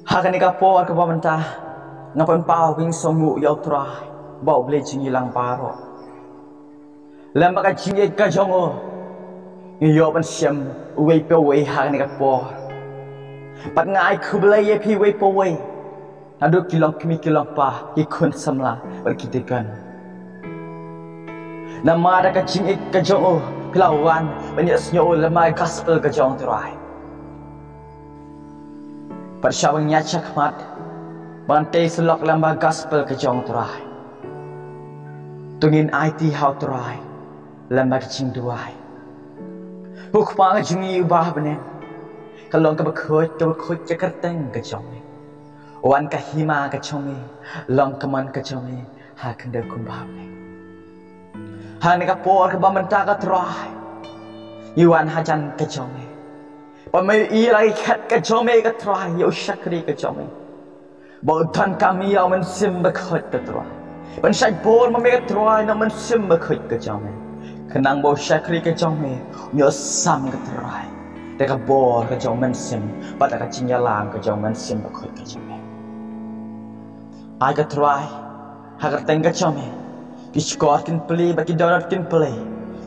Hakan ni kapor ke pemerintah ngapan pau wing songu yau trai bau boleh jingilang paro lembak ka jingi ka jongo yo ban siam wei pe wei hakan ni kapor pat ngai khu belai ye pi wei po wei aduk kilong kimi kilong pa ki kun samla berkitekan nama ada ka jingi ka jongo pelawan banyak senyo lemai gospel ka jong trai Persyawang nyacak mat Bantai selok lamba gospel ke jong terai Tungin IT hau terai Lamba kecing duai Hukma jungi ubah benen Kalau ke bekut jakarteng ke jongi Wan ke hima ke jongi Long keman ke jongi Ha kenda kumbah benen Ha ni kapor ke bamenta ke terai Iwan hajan ke jongi Pemai lagi kat ke jome ke terai Yau syakri ke jome Bautan kami yau mensim bekhut ke terai Pensai bor memai ke terai Nak mensim bekhut ke jome Kenang bau syakri ke jome Yau sam ke terai Deka bor ke jome mensim Pada ke cinyalang ke jome mensim bekhut ke jome Ai ke terai Hagar teng ke jome Kishkor kin peli bagi donat kin peli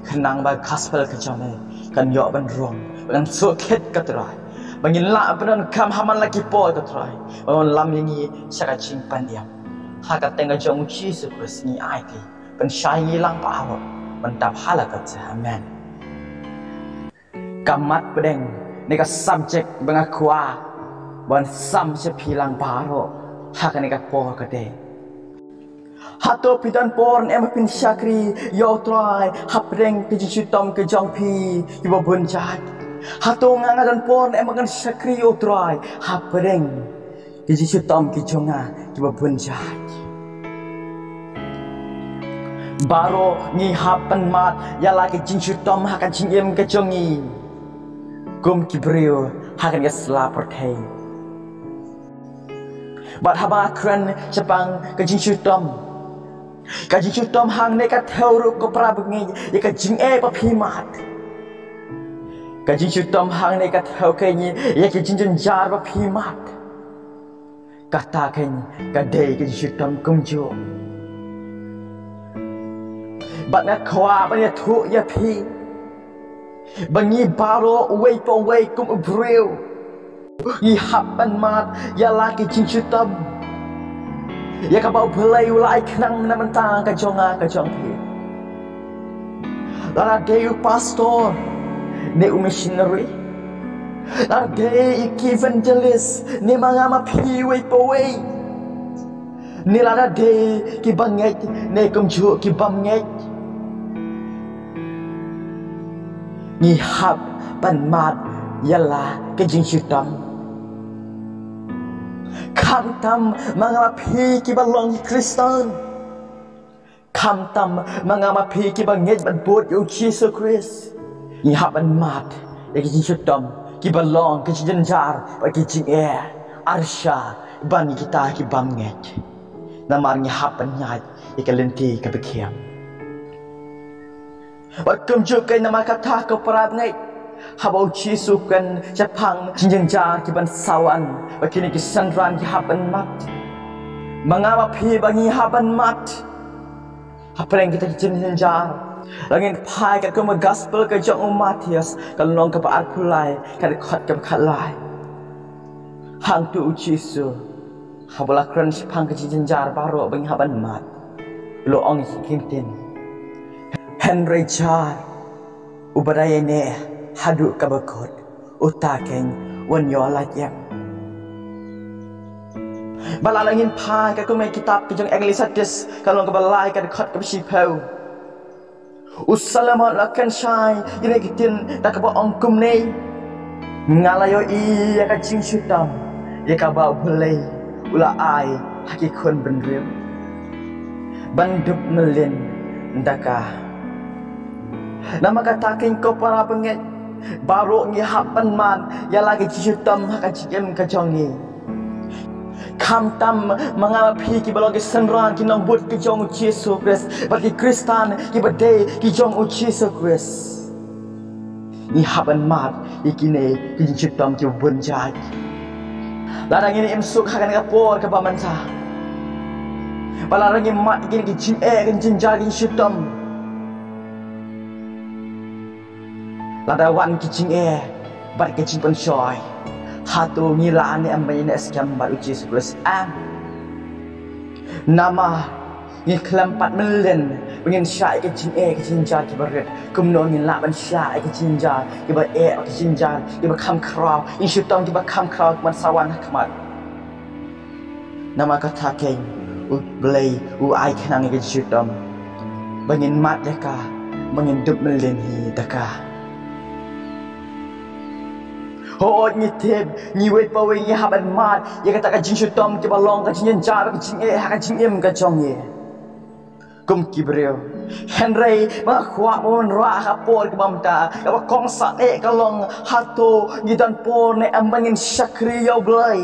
Kenang bagi kaspel ke jome Kan yau ban rong Dengan sukit ke terai Bangin lak benan kam haman lagi po ke terai Bangun lam yangi syaka cingpan diam Haka tengah jong uci sukus ni aiti Pensyai ngilang pa awak Mentap hala kata amen Kamat pedeng Nika subjek bengakua Ban sam sepilang paro Haka nika po ke de Hato pidan porn em pin syakri Yo try Hapdeng kejicutom ke jong pi Iba bunjat Hato nganga dan porn em akan syakri yo try Hapdeng kejicutom ke jonga Iba bunjat Baro ngi hapen mat Yala ke jincutom hakan jingim ke jongi Gum kibriu hakan ke selapor kei Bat haba akran cepang ke jincutom Kaji cutom hang nekat heuruk ko prabengi ya kajing pa pimat Kaji cutom hang nekat heu kenyi ya kajing jenjar pa pimat Kata kenyi kadai kaji cutom kumjo Bat nak kwa banya thu ya pi Bangi baro wei po wei kum ubreu I hapan mat ya laki jing cutom Ya kabau belai ulai kenang na mentang ka jonga ka jongpi Lala deyu pastor Ne missionary Lala deyu evangelist Ne mangama piwe powe Ne lala deyu ki banget Ne kumju ki bamget Ni hap pan mat Yala ke jing syutam Kam tam mangapi ki balong Kristen Kam tam mangapi ki banget bot yo Jesus Christ Ni haban mat ya ki chutom ki balong ki jenjar ba ki jing arsha ban kita ki banget namar ni haban nyat ya ka lenti ka bekiam Watum jukai nama kata ke perabngai Habau cisukan Japang jenjar kiban sawan Bakini kisandran ki haban mat Mengapa pi bangi haban mat Apa yang kita jenjar Langin pai kat kuma gospel ke jong Matias Kalong ke paat pulai Kat kot ke kalai Hang tu cisu Habula kran Japang ke jenjar baru bangi haban mat Lo ong kintin Henry Jar Ubadaya ne Haduk kabakot utakeng wanyo lagyam Balalangin pa ka kumay kitab ki jong Ecclesiastes kalong kabalay ka kot ka sipaw Usalamat lakan syai ina kitin tak ba ongkum nei ngalayo I ya ka jing syutam ya ka ba bulay ula ai hakikon benrem bandup melin ndaka nama kataking ko para penget Baru ngi hapan man Ya lagi ciutam haka cikem kajongi Kam tam mengapi ki balogi senran ki nang but ki jong Yesus Kristus bagi Kristen ki badai ki jong Yesus Kristus Ni hapan mat ikine ki ciutam ki bunjai Ladang ini imsuk akan kapor ke pamansa. Balarang mat gini kicing kencing jari syutam. Ladawan kicing bat kicing pensoy. Hatu ngila ni ambai ni skam bat uji 11 am. Nama ni kelampat melen pengen syai kicing jari kibaret. Kumno ngila ban syai kicing jari kiba kicing jari kiba kam kraw. In syutam kiba kam kraw man sawan hakmat. Nama kata keng belai ai kenang ke syutam. Bangin mat deka bangin dup melen hi deka. Hoi ni tip ni wait pawe ni haban mat ya kata ka jing syutam ke balong ka jing jar ka jing ha ka jing ka chong ye. Kum kibreo Henry ma khwa mon ra ha por ke bamta ka ba kong sa ka long hato ni dan por ne am bangin syakri yo blai.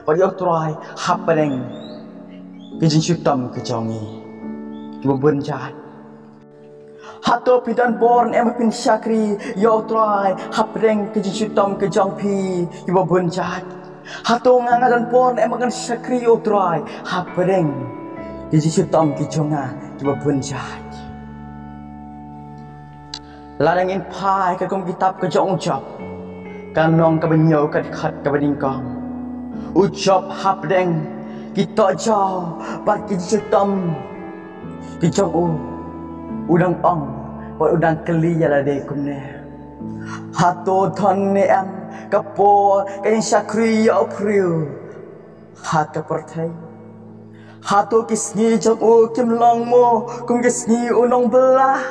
Pa yo try happening ke jing syutam ke chong ye. Ki bun jat Hato pidan born em pin syakri yo try hapreng ke syutam ke jong pi iba bunjat. Hato ngangadan born em kan syakri yo try hapreng ke syutam ke jonga iba bunjat. Ladang in pai ke kom kitab ke jong ucap. Kanong ke benyo ke khat ke bedingkong. Ucap hapreng kita jauh bat ke syutam ke jong udang ong buat udang keli jala de kumne hato thon ne am kapo kain syakri ya priu hat ka perthai hato kisni jong o kim long mo kum kisni unong belah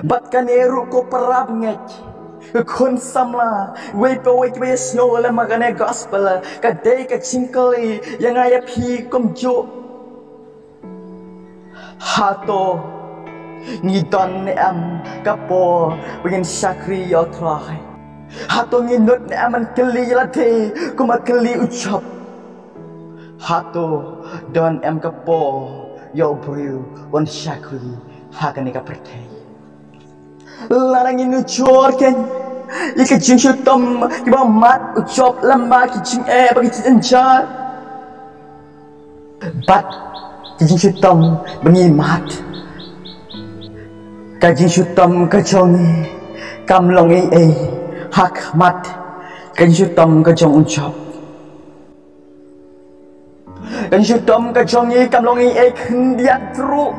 bat kaneru ko parab ngech kun samla wei pe wei ke snow la magane gospel ka dei ka chinkali yang aya phi kum jo Hato ni don ne am kapo pengen syakri yo try. Hato ni nut ne am keli lathe kuma keli ucap. Hato don am kapo yo briu on syakri hakane ka perthai. Larang ini ucor ken ika jing syutam kiba mat ucap lamba ki jing bagi jenjar. But Kajing syutam bengimat Kajing syutam kajongi Kamlongi hakmat Kajing syutam kajong ucap Kajing syutam kajongi kamlongi kendiat tru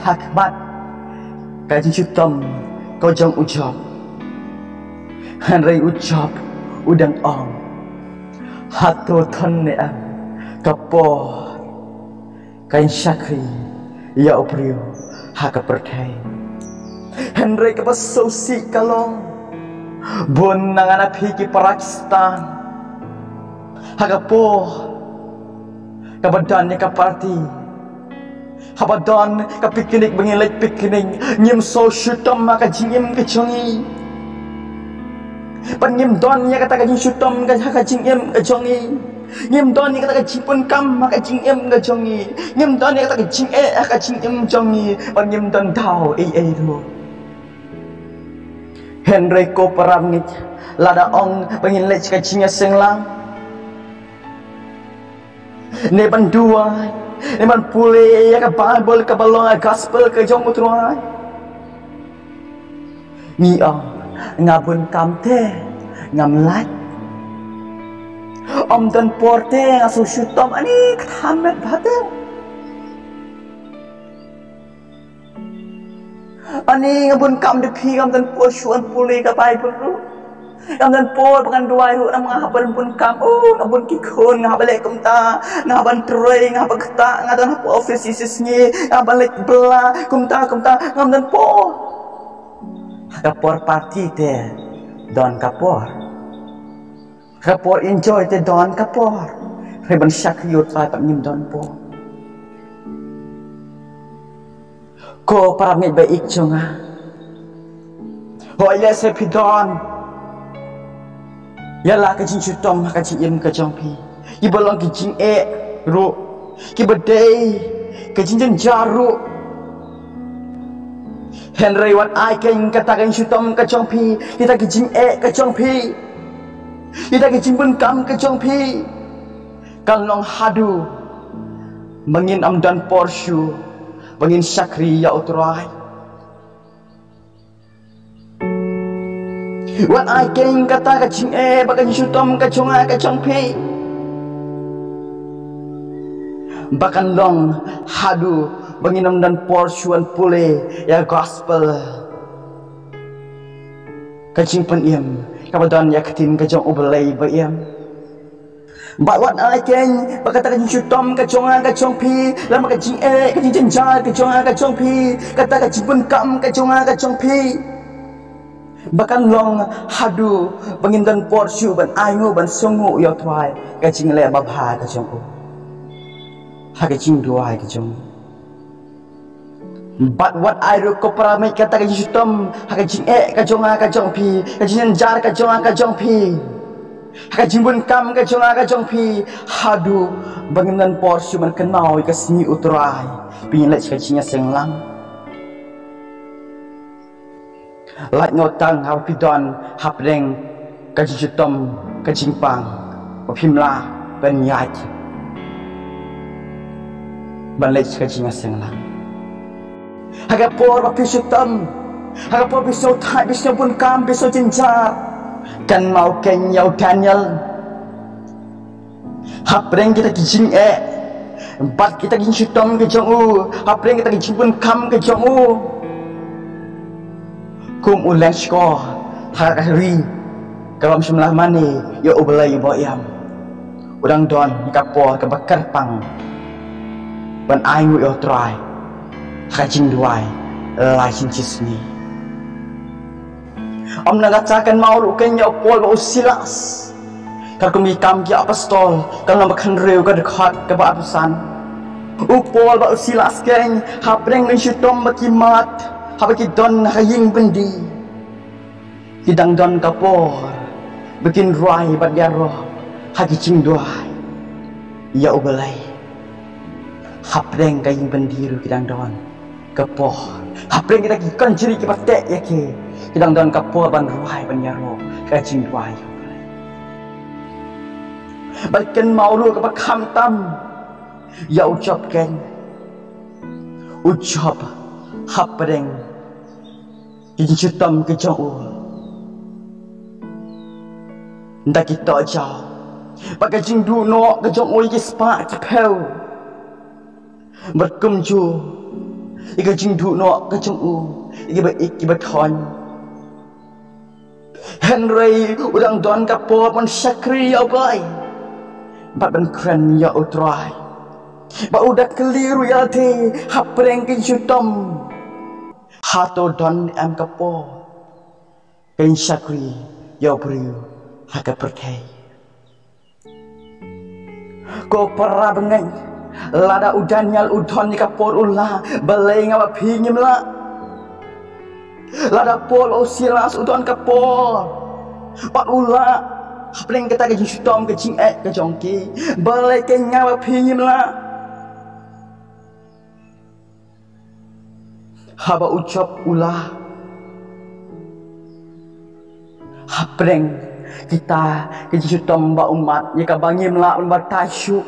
Hakmat Kajing syutam kajong ucap Hanrai ucap udang ong Hato thon ne am kapo kain syakri ya opriu haka perthai Henry ka pasosi kalong bon nangana phiki Pakistan haka po kabadan ka party habadan ka piknik bengilek piknik nyim so syutam maka jingim ke chongi panyim don nya kata ka jing syutam ka haka jingim ke chongi Ngim don ni kata kecing pun kam maka cing em ke jongi. Ngim don ni kata kecing ka cing em jongi. Pan ngim don tau tu. Henry ko paramit lada ong pengin lech kecingnya senglang. Ne ban dua, ne ban pule ya ka Bible ka balong gospel ke jong utruai. Ni ngabun kam te ngam lat. Om dan porte asu syutam ani khamet bhate ani ngabun kam de phi kam dan por shuan puli ka pai puru kam dan por pangan duai ru nam ngaban pun kam ngabun ki khon ngabale kum ta ngaban troi ngaba kta ngadan office isisngi ngabale bela kum ta ngam dan por ka por party te don kapor Kapor enjoy te don kapor. Reban syakriut la tak nyim don po. Ko paramit baik jonga. Hoi le se pidon. Yala ka jing syutam ka jing im ka jongpi. Ibalong ki jing ru. Ki bedai ka jing jaru. Henry wat ai keng katakan syutom ke chong pi, kita ke jing ke chong pi, kita ke jing bun kam ke chong pi. Kal nong hadu mengin amdan porsyu, mengin syakri ya utrai. Wat ai keng kata ke jing bagan syutom ke chong pi. Bahkan long hadu menginam dan porsuan pule ya gospel kacing peniem kabadan ya ketin kajong ubelai bayam bawat alakeng bakata kajing syutom kajong pi lama kajing kajing jenjar kajong pi kata kajing penkam kajong pi bahkan long hadu menginam dan porsu ban ayu ban sungu ya tuai kajing le babha kajong haga jing dua ke jong but what I do ko para mai kata ke jutom haga jing ke jong pi ke jing jar ke jong pi haga jing bun kam ke jong pi hadu bangunan porsi man kenau ke sini utrai pin lek ke jing senglang lak ngotang ha pi don hap reng ke jutom ke jing pang pimla ben yat balik ke jinga senglang haga por bapi syutam haga por biso thai biso bun kam biso jenjar kan mau ken yau Daniel hapreng kita kijing empat kita kijing syutam ke jong hapreng kita kijing bun kam ke jong kum ulang sko haga ri kalam semlah mani yo ubelai boyam udang don kapor ke bakar pang ban ai ngui o trai kajing duai lai chin chisni om nagacakan mau ruken ya pol ba usilas kal kumi kam ya apostol kal nam kan reu ka dekat ke ba apusan upol ba usilas keng hapreng ngi syutom bakimat habaki don haying bendi hidang don kapor bikin ruai bat ya roh hagi cing duai ya ubelai hapreng kaying bendiru kidang don kepoh hapreng kita kikan ciri kipatek ya ke kidang don kepoh ban ruai ban yaro kacing ruai balikan maulu kepak hamtam ya ucap ken ucap hapreng kijing syutam ke jauh ndak kita jauh pakai jing du no ke jauh ke spa kepel berkum ju ika jing du no ka chung u iki ba thon Henry udang don ka po man syakri ya bai bat ban kran ya utrai ba udak keliru ya te hapreng kin syutom hato don am ka po kin syakri ya bru haka perkai ko para bengai lada udanyal udon ni kapor ulah balai ngawa pingim la lada pol osilas udon kapor pak ulah hapreng kata ke syutom ke jing ke jongki balai ke ngawa pingim la haba ucap ulah hapreng kita ke syutom ba umat ya ka bangim la umat tasyuk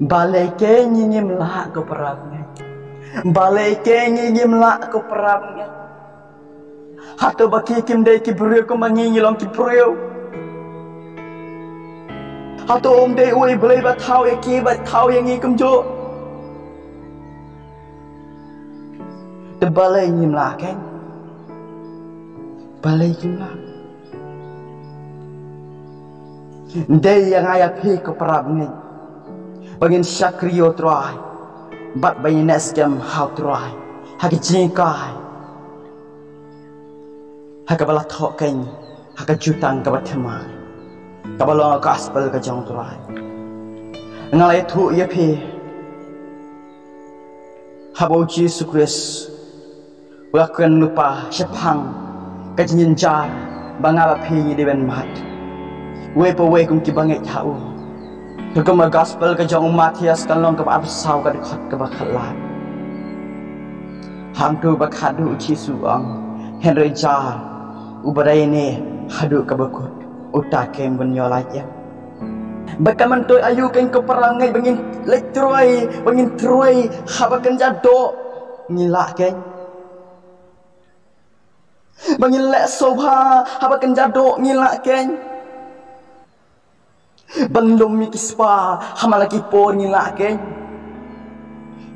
balai ke nyim la ke perangnya balai ke nyim la ke perangnya hato baki kim dei ki brio ko mangi long ki brio hato om dei oi balai ba thau e ki ba thau yang ngi kum jo te balai nyim la ken balai nyim la dei yang ayak pi ke perangnya bangin syakriyo trai bat bayin neskem how trai haki jingkai haka bala thoken haka jutang ka bathema ka bala gospel ka jong trai ngalai thu ye phi habo Jesus Christ ulakan lupa sepang ka jinjar bangala phi de ben mat we po we kum ki bangai thau Kekema gospel ke jong Matias kan long ke absau ke dekat ke bakalan hang tu bakhadu uci suang Henry Jar ubadai ne hadu kabakut utakem benyolai ya bakaman tu ayu kan ko perangai bangin lektroi bangin troi habakan jado ngilak kan bangin lek soba habakan jado ngilak kan belum mikispa hamalaki por ngilak kan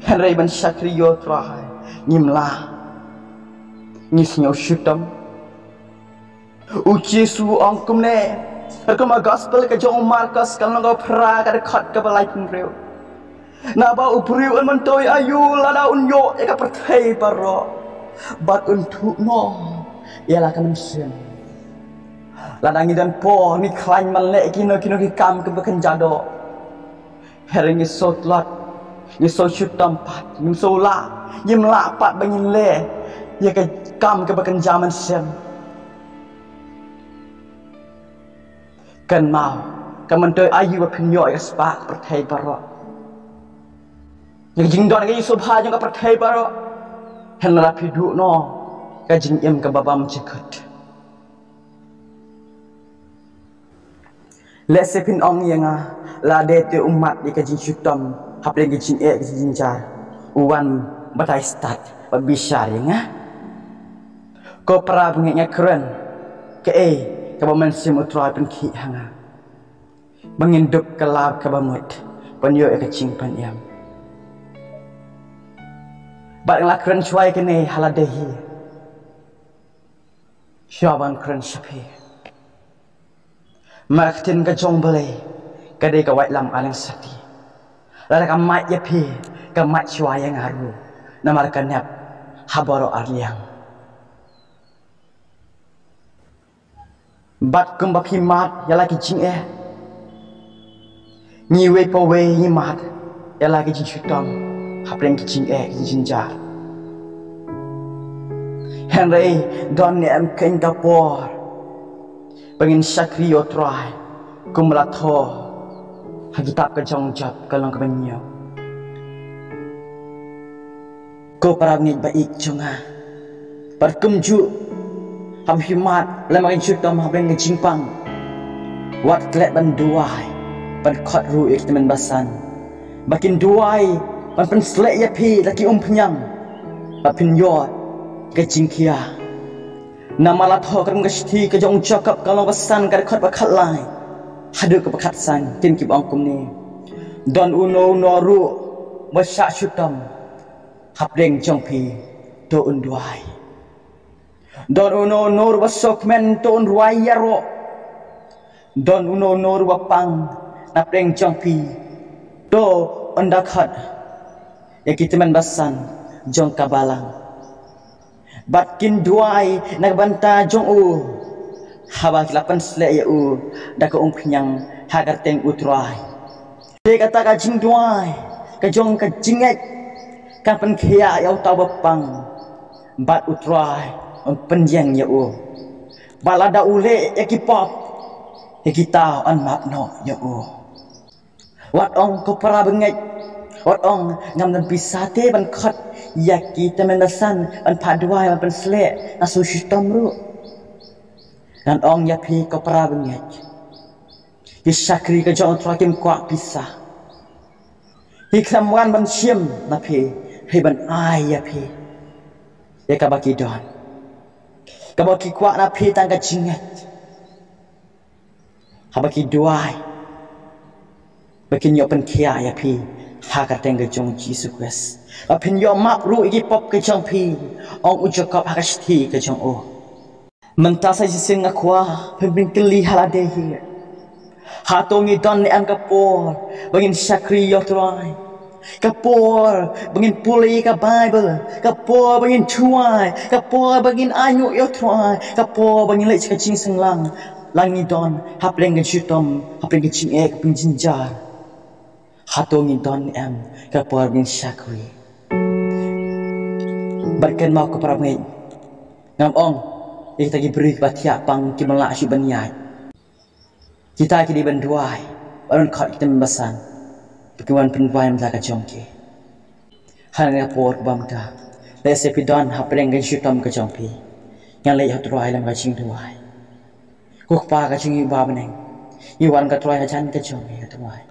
Henry ban Syakriyo trai ngimla ngisnyo syutam uci suang kumne Kama gospel ke jong Markus kalau ngau pra kada khat ka balai kunreu. Na ba upriu an mantoi ayu lada unyo eka perthai paro. Bat untu no ialah ka mensen. Lada ngidan po ni klain malek kino ki kam ke bekan jado. Hering isot lat ni so syutam pat ni so la yim la pat bangin le ya ka kam ke bekan jaman sen. Kan mau kamantoi ayu wa phnyo ya spak perthai paro yang jing don ga sobha jong ka perthai paro henra phidu no ka jing em ka babam chikhat le sepin ong yanga la de te umat di ka jing syutam haple ga jing e ga jing jar uwan batai start ba bishar yanga ko pra bngenya kren ke kabaman sim utrai pen ki hanga mengindup kelab kabamut penyo e kecing pan yam bat lakran chuai kene haladehi syaban kran shapi maktin ka jong bale kade ka wait lam alang sati lada ka mat yapi ka mat chuai yang haru namar kanap habaro arliang bat kumba pimat ya lagi jing ni we po we ni mat ya lagi jing syutam hapreng jing jing jar Henry don ni am ken kapor pengin Syakriyo trai kumlatho hagitab ka jong jap kalong ka benyo ko parang ni baik jonga parkumju ham himat lamakin syutam habeng ngejingpang wat klek ban duai ban khot ru ik temen basan bakin duai ban pen slek ya pi laki penyang bapin yo ke jingkia nama la tho kan ngesti ke jong cakap kalau basan ka khot bakhat lai hadu ke bakhat san tin ki bang kum ni don uno noru masya syutam habeng jong pi to unduai Don uno nor wasok men ton ruayaro Don uno nor wapang napreng jongpi do ondakhat ya kita men basan jong kabalang batkin duai nak banta jong u haba kilapan slek ya u dak umpnyang hagar teng utrai de kata ka jing duai ka jong ka jinget kapan khia ya tau bapang bat utrai penjang ya u balada ule ya kipop ya kita an mapno ya u wat ong ko para benget wat ong ngam dan pisate ban khat ya kita mendasan an padwai ban slek asu system ru dan ong ya pi ko para benget ki Syakri ka jong trakim kwa pisah hikam wan ban sim na pi he ban ai ya pi ya ka baki don kabaki kuat na pi tangga jingat habaki duai bakin yo pen kia ya pi ha ka tengga jong Jesus Christ apin yo map ru igi pop ke jong pi ong ujakap ha ka sti ke jong o mentasa jising akwa pembing keli halade hi ha tongi don ni ang kapor bangin Syakriyo trai kapor bangin puli ka Bible kapor bangin chuai kapor bangin ayu yo trai kapor bangin lech ka ching senglang langi don hapleng ka syutom hapleng ka ching ka pinjinjar hatongi don em kapor bangin Syakri barkan mau ke paramai ngam ong kita gi beri batia pang ki melak sy banyai kita ki di banduai baron khat kita membasan Pekuan penbuai melaga jongke. Hal nga por bamda. le se pi don ha preng gen shutam ka chong pi yang le ha trai lam ka ching tuai ku pa ka ching ba beneng i wan ka trai ha chan ka chong ka tuai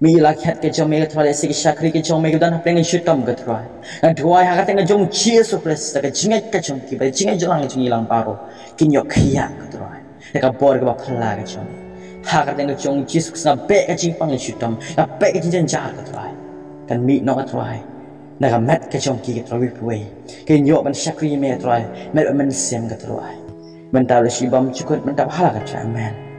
mi la khat ka chong me ka trai se ki shakri ka chong me ka don ha preng gen shutam ka trai an tuai ha ka teng jong chi su pres ka ching ka chong ki ba ching jong ching ilang paro kin yok khia ka trai ka bor ka ba phla ka chong ha ka teng jong chi su sa be ka ching pang shutam ka be ka ching jan ja ka trai kan mi no ka trai na ka met ka chong ki ka trai wi ke nyo ban shakri me trai met man sem ka trai man ta le shi bam chukut man ta hala ka trai man